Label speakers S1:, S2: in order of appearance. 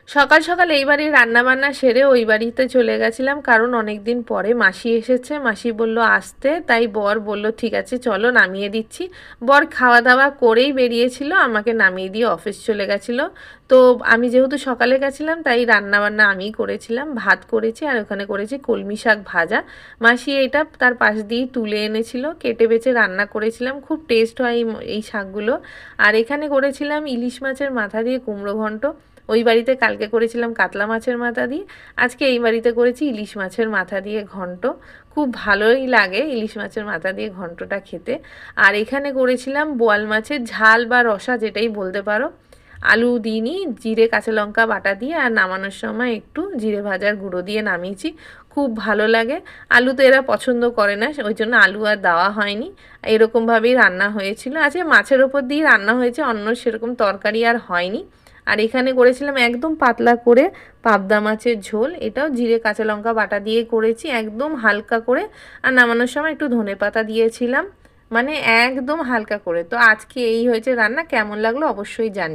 S1: সকাল সকাল এই বাড়ির রান্নাবান্না সেরে ওই বাড়িতে চলে গেছিলাম, কারণ অনেক দিন পরে মাসি এসেছে। মাসি বলল আসতে, তাই বর বলল ঠিক আছে চলো নামিয়ে দিচ্ছি। বর খাওয়া দাওয়া করেই বেরিয়েছিল, আমাকে নামিয়ে দিয়ে অফিস চলে গেছিলো। তো আমি যেহেতু সকালে গেছিলাম তাই রান্নাবান্না আমিই করেছিলাম, ভাত করেছি আর ওখানে করেছি কলমি শাক ভাজা। মাসি এটা তার পাশ দিয়েই তুলে এনেছিল, কেটে বেছে রান্না করেছিলাম, খুব টেস্ট হয় এই শাকগুলো। আর এখানে করেছিলাম ইলিশ মাছের মাথা দিয়ে কুমড়ো ঘন্ট। ওই বাড়িতে কালকে করেছিলাম কাতলা মাছের মাথা দিয়ে, আজকে এই বাড়িতে করেছি ইলিশ মাছের মাথা দিয়ে ঘন্ট। খুব ভালোই লাগে ইলিশ মাছের মাথা দিয়ে ঘন্টটা খেতে। আর এখানে করেছিলাম বোয়াল মাছের ঝাল বা রসা যেটাই বলতে পারো। আলু দিইনি, জিরে কাঁচা লঙ্কা বাটা দিয়ে আর নামানোর সময় একটু জিরে ভাজার গুঁড়ো দিয়ে নামিয়েছি। খুব ভালো লাগে। আলু তো এরা পছন্দ করে না, ওই জন্য আলু আর দেওয়া হয়নি। এরকমভাবেই রান্না হয়েছিল, আজকে মাছের ওপর দিয়ে রান্না হয়েছে, অন্য সেরকম তরকারি আর হয়নি। আর এখানে করেছিলাম একদম পাতলা করে পাবদা মাছের ঝোল, এটাও জিরে কাঁচা লঙ্কা বাটা দিয়ে করেছি একদম হালকা করে। আর নামানোর সময় একটু ধনেপাতা দিয়েছিলাম, মানে একদম হালকা করে। তো আজকে এই হয়েছে রান্না, কেমন লাগলো অবশ্যই জানি।